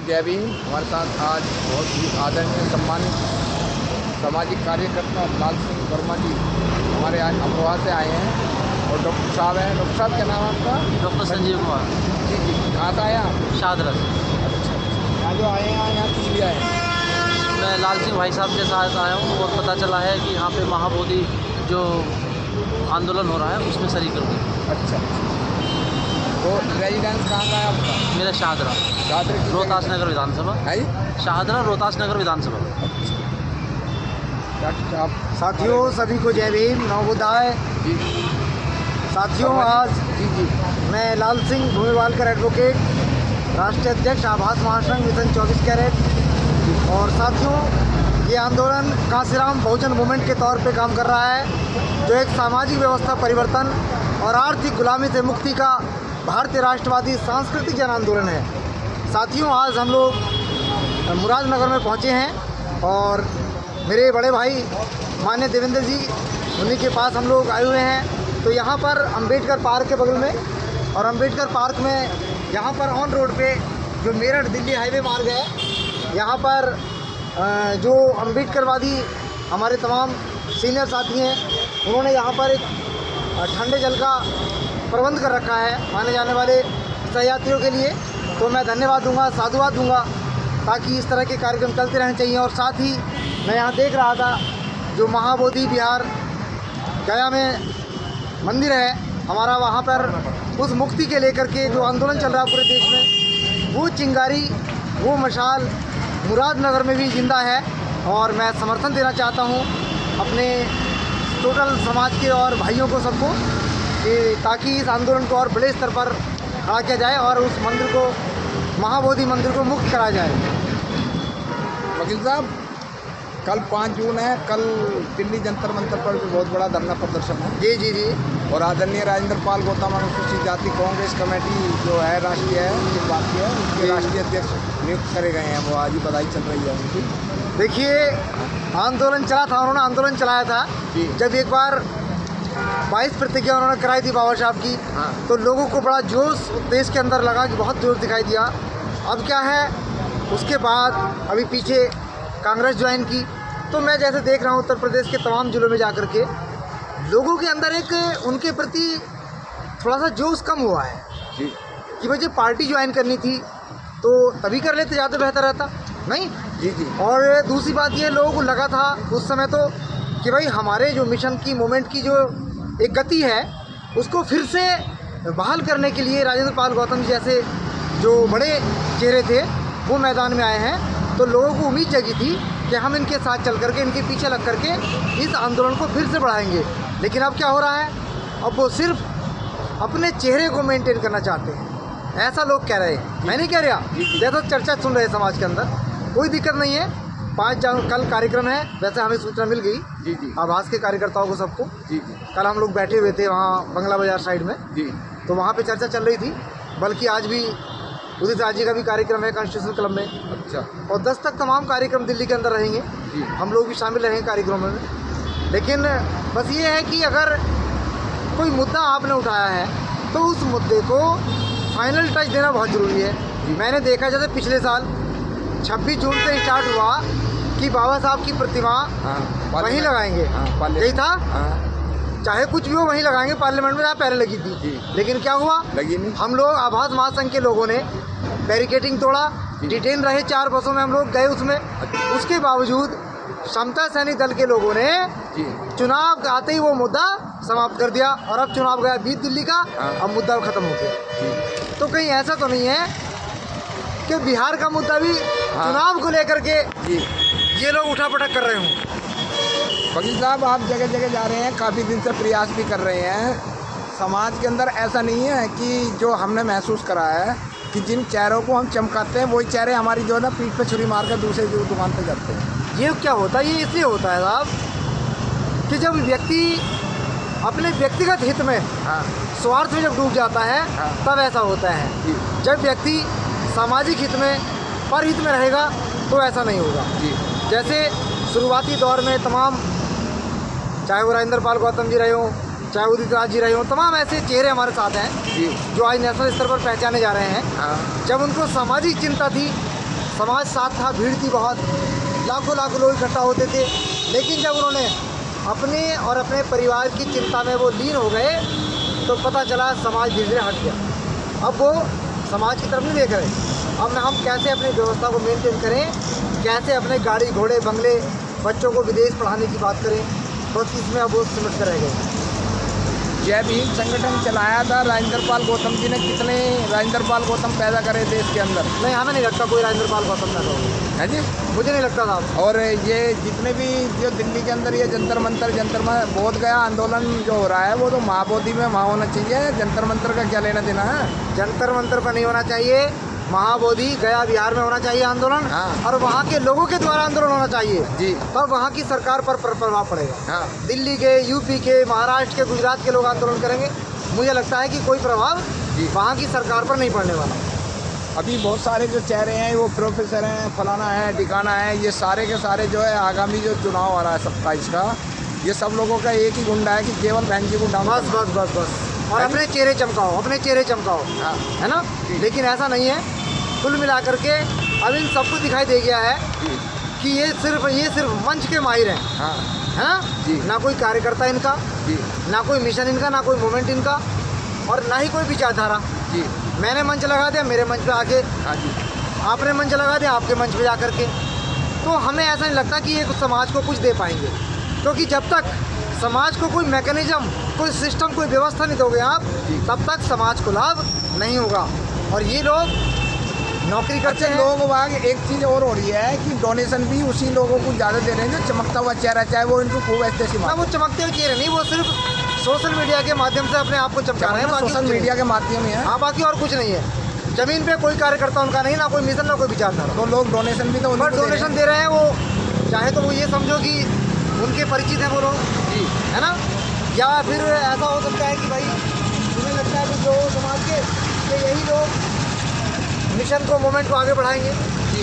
जय भीम। हमारे साथ आज बहुत ही आदरणीय सम्मानित सामाजिक कार्यकर्ता लाल सिंह वर्मा जी हमारे आज अमरोहा से आए हैं और डॉक्टर साहब हैं। डॉक्टर साहब क्या नाम है आपका? डॉक्टर संजीव कुमार। जी जी, कहाँ से आए आप? शाहदरा से। अच्छा, यहाँ जो आए हैं यहाँ किस लिए आए हैं? मैं लाल सिंह भाई साहब के साथ आया हूँ और पता चला है कि यहाँ पे महाबोधि जो आंदोलन हो रहा है उसमें शरीक करूँगी। अच्छा, तो रेजिडेंस कहाँ का है आपका? मेरा शाहदरा, रोहतास नगर विधानसभा है। शाहदरा रोहतास नगर विधानसभा। डॉक्टर साहब साथियों सभी को जय भीम, नवोदय। जी साथियों आज जी मैं लाल सिंह भूमिवालकर एडवोकेट, राष्ट्रीय अध्यक्ष आभास महासंघ मिशन 24 कैरेट। और साथियों ये आंदोलन कांसीराम बहुजन मूवमेंट के तौर पे काम कर रहा है, जो एक सामाजिक व्यवस्था परिवर्तन और आर्थिक गुलामी से मुक्ति का भारतीय राष्ट्रवादी सांस्कृतिक जन आंदोलन है। साथियों आज हम लोग मुरादनगर में पहुँचे हैं और मेरे बड़े भाई मान्य देवेंद्र जी उन्हीं के पास हम लोग आए हुए हैं। तो यहाँ पर अंबेडकर पार्क के बगल में, और अंबेडकर पार्क में यहाँ पर ऑन रोड पे जो मेरठ दिल्ली हाईवे मार्ग है, यहाँ पर जो अंबेडकरवादी हमारे तमाम सीनियर साथी हैं उन्होंने यहाँ पर एक ठंडे जल का प्रबंध कर रखा है आने जाने वाले सहयात्रियों के लिए। तो मैं धन्यवाद दूंगा, साधुवाद दूंगा, ताकि इस तरह के कार्यक्रम चलते रहने चाहिए। और साथ ही मैं यहाँ देख रहा था जो महाबोधि विहार गया में मंदिर है हमारा, वहाँ पर उस मुक्ति के लेकर के जो आंदोलन चल रहा है पूरे देश में, वो चिंगारी, वो मशाल मुरादनगर में भी जिंदा है। और मैं समर्थन देना चाहता हूँ अपने टोटल समाज के और भाइयों को, सबको, कि ताकि इस आंदोलन को और बड़े स्तर पर खड़ा किया जाए और उस मंदिर को, महाबोधि मंदिर को मुक्त कराया जाए। वकील साहब, कल 5 जून है, कल दिल्ली जंतर मंतर पर भी बहुत बड़ा धरना प्रदर्शन है। जी जी जी। और आदरणीय राजेंद्र पाल गौतम अनुसूचित जाति कांग्रेस कमेटी जो है राष्ट्रीय है, उसकी बात की है, उसके राष्ट्रीय अध्यक्ष नियुक्त करे गए हैं। वो आज ही बधाई चल रही है उनकी। देखिए आंदोलन चला था, उन्होंने आंदोलन चलाया था जब एक बार 22 प्रतिज्ञा उन्होंने कराई थी बाबा साहब की। हाँ। तो लोगों को बड़ा जोश देश के अंदर लगा कि बहुत जोश दिखाई दिया। अब क्या है, उसके बाद अभी पीछे कांग्रेस ज्वाइन की। तो मैं जैसे देख रहा हूँ उत्तर प्रदेश के तमाम जिलों में जाकर के लोगों के अंदर एक उनके प्रति थोड़ा सा जोश कम हुआ है जी। कि मुझे पार्टी ज्वाइन करनी थी तो तभी कर लेते, ज़्यादा बेहतर रहता नहीं। जी जी। और दूसरी बात ये लोगों को लगा था उस समय तो कि भाई हमारे जो मिशन की मूवमेंट की जो एक गति है उसको फिर से बहाल करने के लिए राजेंद्र पाल गौतम जी जैसे जो बड़े चेहरे थे वो मैदान में आए हैं। तो लोगों को उम्मीद जगी थी कि हम इनके साथ चल करके, इनके पीछे लग करके इस आंदोलन को फिर से बढ़ाएंगे। लेकिन अब क्या हो रहा है, अब वो सिर्फ अपने चेहरे को मेंटेन करना चाहते हैं, ऐसा लोग कह रहे हैं। मैं नहीं कह रहा, जैसा चर्चा सुन रहे हैं समाज के अंदर, कोई दिक्कत नहीं है। 5 जून कल कार्यक्रम है, वैसे हमें सूचना मिल गई जी जी। आभास के कार्यकर्ताओं को, सबको। जी जी। कल हम लोग बैठे हुए थे वहाँ बंगला बाजार साइड में, जी। तो वहाँ पे चर्चा चल रही थी। बल्कि आज भी उदित राज जी का भी कार्यक्रम है कॉन्स्टिट्यूशन क्लब में। अच्छा। और 10 तक तमाम कार्यक्रम दिल्ली के अंदर रहेंगे। जी। हम लोग भी शामिल रहेंगे कार्यक्रमों में। लेकिन बस ये है कि अगर कोई मुद्दा आपने उठाया है तो उस मुद्दे को फाइनल टच देना बहुत ज़रूरी है। मैंने देखा जैसे पिछले साल 26 जून से स्टार्ट हुआ कि बाबा साहब की प्रतिमा वहीं लगाएंगे। यही था। चाहे कुछ भी हो वहीं लगाएंगे, पार्लियामेंट में जहाँ पहले लगी थी। लेकिन क्या हुआ, लगी नहीं। हम लोग आभास महासंघ के लोगों ने बैरिकेटिंग तोड़ा, डिटेन रहे, 4 बसों में हम लोग गए उसमें। उसके बावजूद समता सैनिक दल के लोगों ने चुनाव आते ही वो मुद्दा समाप्त कर दिया। और अब चुनाव गया बीत दिल्ली का, अब मुद्दा खत्म हो गया। तो कहीं ऐसा तो नहीं है कि बिहार का मुद्दा भी चुनाव को लेकर के ये लोग उठापटक कर रहे हों। वकील साहब, आप जगह जगह जा रहे हैं, काफ़ी दिन से प्रयास भी कर रहे हैं। समाज के अंदर ऐसा नहीं है कि जो हमने महसूस करा है कि जिन चेहरों को हम चमकाते हैं वही चेहरे हमारी जो है ना पीठ पे छुरी मार कर दूसरे की दुकान पे जाते हैं। ये क्या होता है, ये इसलिए होता है साहब कि जब व्यक्ति अपने व्यक्तिगत हित में, स्वार्थ में जब डूब जाता है तब ऐसा होता है। जब व्यक्ति सामाजिक हित में, परहित में रहेगा तो ऐसा नहीं होगा। जैसे शुरुआती दौर में तमाम, चाहे वो राजेंद्र पाल गौतम जी रहे हों, चाहे उदित राज जी रहे हों, तमाम ऐसे चेहरे हमारे साथ हैं जो आज नेशनल स्तर पर पहचाने जा रहे हैं। जब उनको सामाजिक चिंता थी समाज साथ था, भीड़ थी बहुत, लाखों लाखों लोग इकट्ठा होते थे। लेकिन जब उन्होंने अपने और अपने परिवार की चिंता में वो लीन हो गए तो पता चला समाज धीरे धीरे हट गया। अब वो समाज की तरफ नहीं देख रहे। अब हम कैसे अपनी व्यवस्था को मेंटेन करें, कैसे अपने गाड़ी घोड़े बंगले बच्चों को विदेश पढ़ाने की बात करें, बस इसमें अब वो सिमट कर रह गए। जय भीम संगठन चलाया था राजेंद्र पाल गौतम जी ने। कितने राजेंद्र पाल गौतम पैदा करे देश के अंदर? नहीं, हमें नहीं लगता कोई राजेंद्र पाल गौतम पैदा हो। है जी, मुझे नहीं लगता था। और ये जितने भी जो दिल्ली के अंदर ये जंतर मंतर बोध गया आंदोलन जो हो रहा है वो तो महाबोधि में वहाँ होना चाहिए। जंतर मंतर का क्या लेना देना है? जंतर मंतर पर नहीं होना चाहिए, महाबोधि गया बिहार में होना चाहिए आंदोलन। हाँ। और वहाँ के लोगों के द्वारा आंदोलन होना चाहिए जी। तब वहाँ की सरकार पर प्रभाव पड़ेगा। हाँ। दिल्ली के, यूपी के, महाराष्ट्र के, गुजरात के लोग आंदोलन करेंगे, मुझे लगता है कि कोई प्रभाव वहाँ की सरकार पर नहीं पड़ने वाला। अभी बहुत सारे जो चेहरे हैं वो प्रोफेसर हैं, फलाना है, ठिकाना है, ये सारे के सारे जो है आगामी जो चुनाव आ रहा है 27 का, ये सब लोगों का एक ही गुंडा है कि केवल बहन जी को डाउन। बस बस बस बस और अपने चेहरे चमकाओ, अपने चेहरे चमकाओ। हाँ। है ना? लेकिन ऐसा नहीं है। कुल मिलाकर के अब इन सबको दिखाई दे गया है कि ये सिर्फ मंच के माहिर हैं। हाँ। है ना? जी। ना कोई कार्यकर्ता इनका, जी। ना कोई मिशन इनका, ना कोई मूवमेंट इनका, और ना ही कोई विचारधारा। जी। मैंने मंच लगा दिया, मेरे मंच पे आके। हाँ जी। आपने मंच लगा दिया, आपके मंच पे जाकर के। तो हमें ऐसा नहीं लगता कि ये समाज को कुछ दे पाएंगे, क्योंकि जब तक समाज को कोई मैकेनिज्म, कोई सिस्टम, कोई व्यवस्था नहीं दोगे आप, तब तक समाज को लाभ नहीं होगा। और ये लोग नौकरी करते हैं। लोग वाग एक चीज़ और हो रही है कि डोनेशन भी उसी लोगों को ज़्यादा दे रहे हैं जो चमकता हुआ चेहरा, चाहे वो इनको खूब ऐसे ना वो चमकते हुए चेहरे नहीं, वो सिर्फ सोशल मीडिया के माध्यम से अपने आप को चमका रहे हैं। सोशल मीडिया के माध्यम में है। हाँ, बाकी और कुछ नहीं है। जमीन पे कोई कार्यकर्ता उनका नहीं, ना कोई मिशन, ना कोई विचारधारा। तो लोग डोनेशन भी तो पर डोनेशन दे रहे हैं। वो चाहे तो वो ये समझो कि उनके परिचित हैं वो लोग, है ना? या फिर ऐसा हो सकता है कि भाई मुझे लगता है कि जो समाज के यही लोग मिशन को, मूवमेंट को आगे बढ़ाएंगे,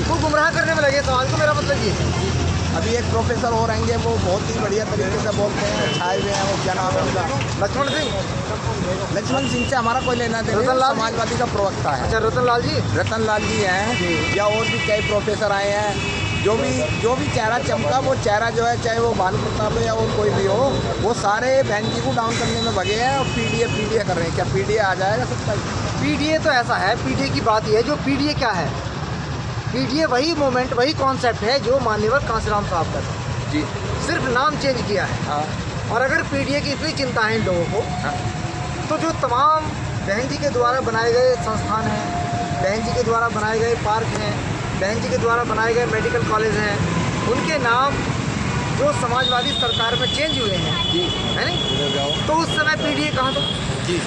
वो गुमराह करने में लगे समाज को। मेरा मतलब ये है। अभी एक प्रोफेसर और आएंगे, वो बहुत ही बढ़िया तरीके से बोलते हैं, छाए हुए हैं, वो क्या नाम है उनका? लक्ष्मण सिंह। लक्ष्मण सिंह से हमारा कोई लेना देना, रतन लाल समाजवादी का प्रवक्ता है। अच्छा, रतन लाल जी। रतन लाल जी हैं, या और भी कई प्रोफेसर आए हैं। जो भी चेहरा चमका, वो चेहरा जो है, चाहे वो बाल प्रताप हो या और कोई भी हो, वो सारे बहन जी को डाउन करने में भगे हैं और पीडीए कर रहे हैं। क्या पीडीए आ जाएगा सबका? पीडीए तो ऐसा है, पीडीए की बात यह है, जो पीडीए क्या है? पीडीए वही मोमेंट, वही कॉन्सेप्ट है जो मान्यवर कांसीराम साहब का था जी। सिर्फ नाम चेंज किया है। हाँ। और अगर पीडीए की इतनी चिंता है इन लोगों को, हाँ। तो जो तमाम बहन जी के द्वारा बनाए गए संस्थान हैं, बहन जी के द्वारा बनाए गए पार्क हैं, बहन जी के द्वारा बनाए गए मेडिकल कॉलेज हैं, उनके नाम जो समाजवादी सरकार में चेंज हुए हैं, है नहीं? तो उस समय पीडीए कहाँ था? जी।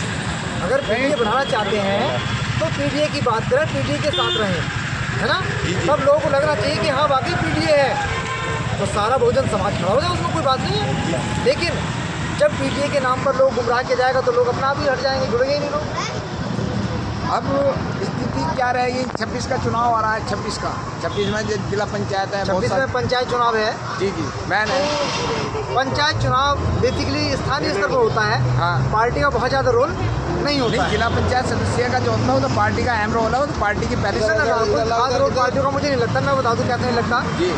अगर पीडीए बढ़ाना चाहते हैं तो पीडीए की बात करें, पीडीए के साथ रहें, है ना? तब लोगों को लगना चाहिए कि हाँ वाकई पीडीए है, तो सारा बहुजन समाज खड़ा हो जाए, उसमें कोई बात नहीं है। लेकिन जब पीडीए के नाम पर लोग गुमराह किया जाएगा तो लोग अपना आप ही हट जाएंगे, जुड़ेंगे ही नहीं लोग। अब स्थिति क्या रहेगी? 26 का चुनाव आ रहा है। 26 में जो जिला पंचायत है, 26 में पंचायत चुनाव है। जी जी। मैंने पंचायत चुनाव बेसिकली स्थानीय स्तर पर होता है। हाँ। पार्टी का बहुत ज़्यादा रोल नहीं होता है। जिला पंचायत सदस्य का जो होता है वो तो पार्टी का अहम रोल है, वो तो पार्टी की पहले खास रोल पार्टियों का मुझे नहीं लगता। मैं बता दूं कैसे नहीं लगता जी।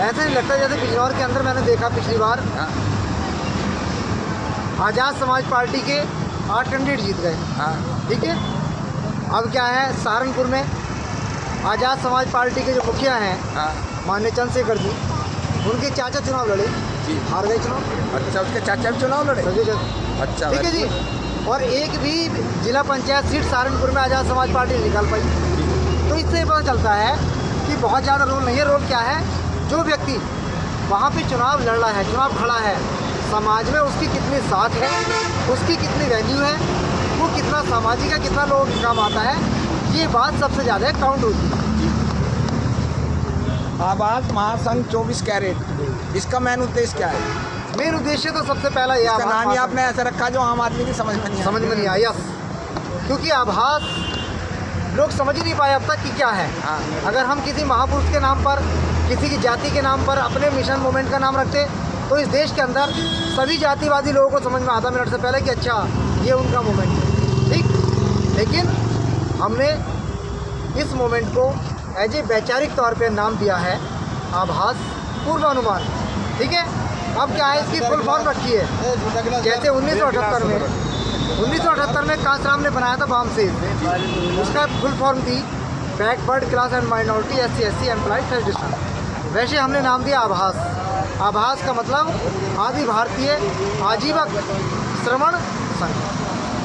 ऐसा नहीं लगता जैसे बिजनौर के अंदर मैंने देखा पिछली बार। हाँ। आज़ाद समाज पार्टी के 8 कैंडिडेट जीत गए। हाँ। ठीक है। अब क्या है, सहारनपुर में आज़ाद समाज पार्टी के जो मुखिया हैं, हाँ। माननीय चंद्रशेखर जी, उनके चाचा चुनाव लड़े जी, हार गए चुनाव। अच्छा, उसके चाचा भी चुनाव लड़े? अच्छा, ठीक है जी। और एक भी जिला पंचायत सीट सहारनपुर में आज़ाद समाज पार्टी नहीं निकाल पाई। तो इससे पता चलता है कि बहुत ज़्यादा रोल नहीं है। रोल क्या है, जो व्यक्ति वहाँ पे चुनाव लड़ रहा है, चुनाव खड़ा है, समाज में उसकी कितनी साख है, उसकी कितनी वैल्यू है, वो कितना सामाजिक है, कितना लोगों के काम आता है, ये बात सबसे ज़्यादा काउंट होती है। आवाज महासंघ 24 कैरेट, इसका मेन उद्देश्य क्या है? मेन उद्देश्य तो सबसे पहला ये इसका नाम ही आपने ऐसा रखा जो आम आदमी की समझ में नहीं आया। क्योंकि आभास लोग समझ ही नहीं पाए अब तक कि क्या है। हाँ। अगर हम किसी महापुरुष के नाम पर, किसी की जाति के नाम पर अपने मिशन मूवमेंट का नाम रखते तो इस देश के अंदर सभी जातिवादी लोगों को समझ में आता मिनट से पहले कि अच्छा ये उनका मूवमेंट है। ठीक। लेकिन हमने इस मूवमेंट को एज ए वैचारिक तौर पे नाम दिया है आभास पूर्वानुमान। ठीक है, अब क्या है, इसकी फुल फॉर्म रखी है। जैसे 1978 में कांसराम ने बनाया था बामसेज, उसका फुल फॉर्म थी backward class and minority SC employed federation. वैसे हमने नाम दिया आभास। आभास का मतलब आदि भारतीय आजीवक श्रवण संघ।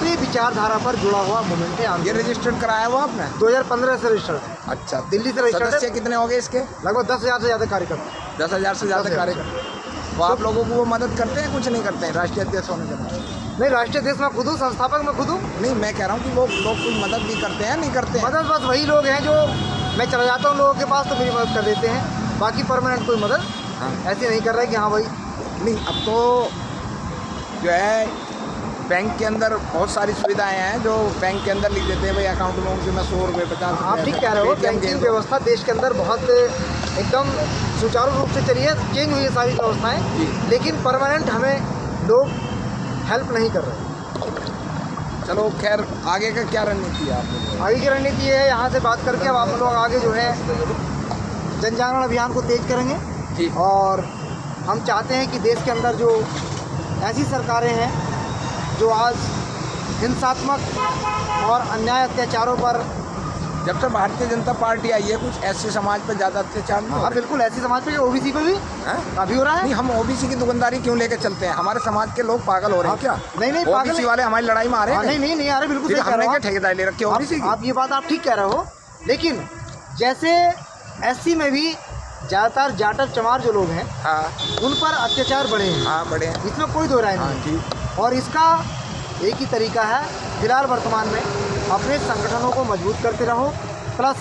तो ये विचारधारा पर जुड़ा हुआ मूवमेंट है। ये रजिस्टर्ड कराया हुआ आपने? 2015 से रजिस्टर्ड। अच्छा, दिल्ली से रजिस्टर्ड। सदस्य कितने हो गए इसके? लगभग 10,000 से ज़्यादा कार्यकर्ता। 10,000 से ज़्यादा कार्यकर्ता। तो आप लोगों को वो मदद करते हैं, कुछ नहीं करते हैं राष्ट्रीय अध्यक्ष होने के बाद? नहीं, राष्ट्रीय अध्यक्ष मैं खुद हूँ, संस्थापक मैं खुद हूँ। नहीं, मैं कह रहा हूँ कि वो लोग कुछ मदद भी करते हैं, नहीं करते हैं? मदद बस वही लोग हैं जो मैं चला जाता हूँ लोगों के पास तो मेरी मदद कर देते हैं, बाकी परमानेंट कोई मदद ऐसी नहीं कर रहा है कि हाँ भाई। नहीं, अब तो जो है बैंक के अंदर बहुत सारी सुविधाएं हैं जो बैंक के अंदर लिख देते हैं, भाई अकाउंट में उनसे मैं 100 रुपये 50 रुपये। आप ठीक कह रहे हो, बैंकिंग व्यवस्था देश के अंदर बहुत एकदम सुचारू रूप से चली है, चेंज हुई है सारी व्यवस्थाएं, लेकिन परमानेंट हमें लोग हेल्प नहीं कर रहे। चलो खैर, आगे का क्या रणनीति है आप लोगों की? आगे की रणनीति ये है, यहाँ से बात करके अब आप लोग आगे जो है जन जागरण अभियान को तेज करेंगे जी। और हम चाहते हैं कि देश के अंदर जो ऐसी सरकारें हैं जो आज हिंसात्मक और अन्याय अत्याचारों पर, जब से भारतीय जनता पार्टी आई है कुछ ऐसे समाज पर ज़्यादा अत्याचार नहीं हो हाँ रहे? बिल्कुल, ऐसी समाज पे OBC पे भी अभी हो रहा है। नहीं, हम OBC की दुकानदारी क्यों लेके चलते हैं? हमारे समाज के लोग पागल हो रहे हैं क्या? नहीं पागल OBC वाले हमारी लड़ाई में आ रहे हैं? नहीं आ रहे, बिल्कुल फिर सही कह हमने रहे हो क्या ठेकेदारी ले रखी है OBC की? आप ये बात आप ठीक कह रहे हो, लेकिन जैसे SC में भी ज़्यादातर जाटव चमार जो लोग हैं हाँ उन पर अत्याचार बढ़े हैं। हाँ, बड़े हैं। इसमें कोई दो राय नहीं। ठीक। और इसका एक ही तरीका है, फिलहाल वर्तमान में अपने संगठनों को मजबूत करते रहो, प्लस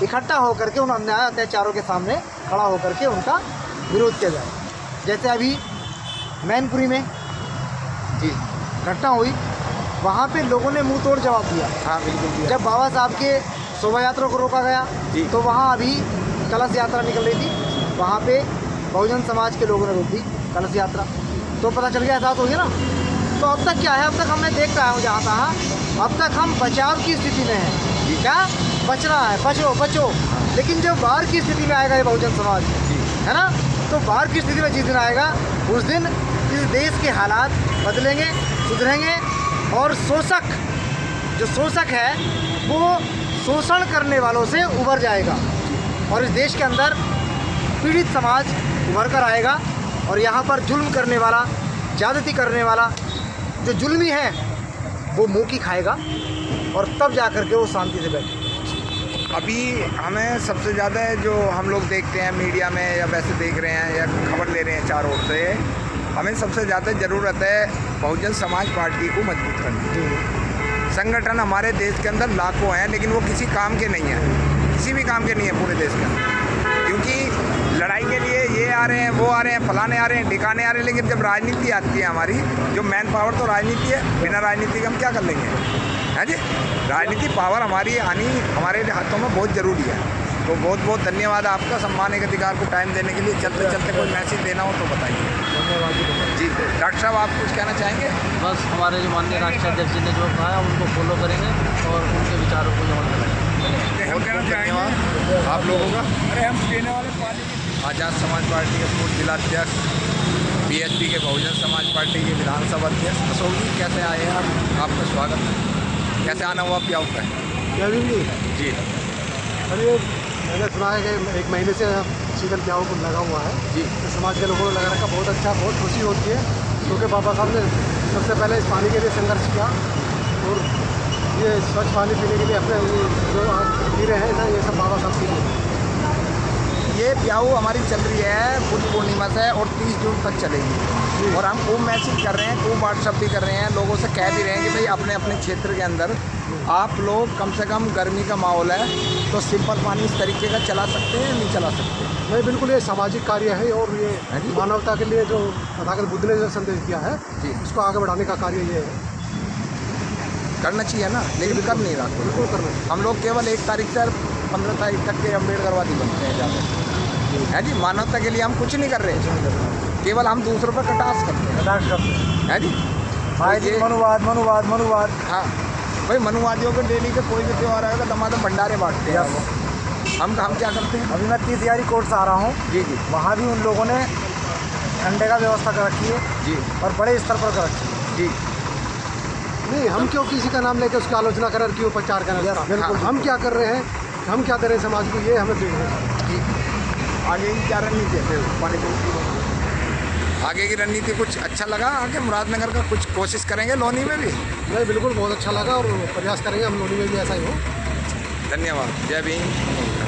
इकट्ठा होकर के उन अन्याय अत्याचारों के सामने खड़ा होकर के उनका विरोध किया जाए। जैसे अभी मैनपुरी में जी घटना हुई, वहाँ पे लोगों ने मुंह तोड़ जवाब दिया। हाँ बिल्कुल दिया। जब बाबा साहब के शोभा यात्रा को रोका गया जी। तो वहाँ अभी कलश यात्रा निकल रही थी, वहाँ पे बहुजन समाज के लोगों ने रोक दी कलश यात्रा, तो पता चल गया, एहसास हो गया ना। तो अब तक क्या है, अब तक हमने देख रहा हूँ जहाँ तहाँ, अब तक हम बचाव की स्थिति में हैं। क्या बचना है, बचो, लेकिन जब बाहर की स्थिति में आएगा ये बहुजन समाज है ना, तो बाहर की स्थिति में जिस दिन आएगा उस दिन इस देश के हालात बदलेंगे, सुधरेंगे और जो शोषक है वो शोषण करने वालों से उभर जाएगा और इस देश के अंदर पीड़ित समाज उभर कर आएगा और यहाँ पर जुल्म करने वाला, ज़्यादती करने वाला जो जुल्मी है वो मुँह की खाएगा और तब जा कर के वो शांति से बैठेगा। अभी हमें सबसे ज़्यादा जो हम लोग देखते हैं मीडिया में या वैसे देख रहे हैं या खबर ले रहे हैं चारों ओर से, हमें सबसे ज़्यादा ज़रूरत है बहुजन समाज पार्टी को मजबूत करने की। संगठन हमारे देश के अंदर लाखों हैं, लेकिन वो किसी काम के नहीं हैं, किसी भी काम के नहीं है पूरे देश के अंदर, क्योंकि लड़ाई के लिए ये आ रहे हैं, वो आ रहे हैं, फलाने आ रहे हैं, ठिकाने आ रहे हैं, लेकिन जब राजनीति आती है हमारी, जो मैन पावर तो राजनीति है, बिना राजनीति के हम क्या कर लेंगे, है जी। राजनीति पावर हमारी आनी हमारे हाथों में बहुत ज़रूरी है। तो बहुत बहुत धन्यवाद आपका सम्मान के अधिकार को टाइम देने के लिए। चलते चलते कोई मैसेज देना हो तो बताइए। जी डॉक्टर साहब, आप कुछ कहना चाहेंगे? बस हमारे जो माननीय राष्ट्रीय अध्यक्ष जी ने जो कहा है उनको फॉलो करेंगे और उनके विचारों को अमल करेंगे। बहुत धन्यवाद आप लोगों का। अरे हम पीने वाले पानी। आज़ाद समाज पार्टी के पूर्व जिलाध्यक्ष, BSP के बहुजन समाज पार्टी के विधानसभा अध्यक्ष अशोक जी, कैसे आए हैं आप? आपका स्वागत है। कैसे आना हुआ प्याऊ का? जी अरे मैंने सुना है कि 1 महीने से शीतल प्याऊ को लगा हुआ है जी। तो समाज के लोगों ने लगा रखा, बहुत अच्छा, बहुत खुशी होती है क्योंकि बाबा साहब ने सबसे पहले इस पानी के लिए संघर्ष किया और ये स्वच्छ पानी पीने के लिए अपने जो पी रहे हैं ना, ये सब बाबा साहब पी रहे हैं। ये प्याऊ हमारी चल रही है बुद्ध पूर्णिमा से और 30 जून तक चलेगी। और हम खूब मैसेज कर रहे हैं, खूब व्हाट्सअप भी कर रहे हैं, लोगों से कह भी रहे हैं कि भाई अपने अपने क्षेत्र के अंदर आप लोग कम से कम, गर्मी का माहौल है तो सिंपल पानी इस तरीके का चला सकते हैं, नहीं चला सकते? नहीं, बिल्कुल ये सामाजिक कार्य है और ये मानवता के लिए जो तथागत बुद्ध ने जो संदेश दिया है जी, उसको आगे बढ़ाने का कार्य ये है। करना चाहिए ना, लेकिन कर नहीं रहा। बिल्कुल करना। हम लोग केवल 1 तारीख से 15 तारीख तक के अम्बेडकरवादी बनते हैं ज़्यादा, है जी। मानवता के लिए हम कुछ नहीं कर रहे, केवल हम दूसरों पर कटाक्ष करते हैं, है जी। ये मनुवाद। हाँ भाई, मनुवादियों के डेली के कोई भी त्यौहार आएगा दमादम भंडारे बांटते हैं वो, हम क्या करते हैं? अभी मैं 30 यारी कोर्ट से आ रहा हूँ। जी जी वहाँ भी उन लोगों ने ठंडे का व्यवस्था कर रखी है जी और बड़े स्तर पर कर रखी है। जी। नहीं, हम क्यों किसी का नाम लेकर उसकी आलोचना करें, क्यों प्रचार करें? बिल्कुल। हम क्या कर रहे हैं, हम क्या दे रहे हैं समाज को, ये हमें देखना है। जी। आगे की क्या रणनीति है फिर पानीपत की? आगे की रणनीति कुछ अच्छा लगा? आगे मुरादनगर का कुछ कोशिश करेंगे लोनी में भी? नहीं, बिल्कुल बहुत अच्छा लगा और प्रयास करेंगे हम लोनी में भी ऐसा ही हो। धन्यवाद। जय भीम।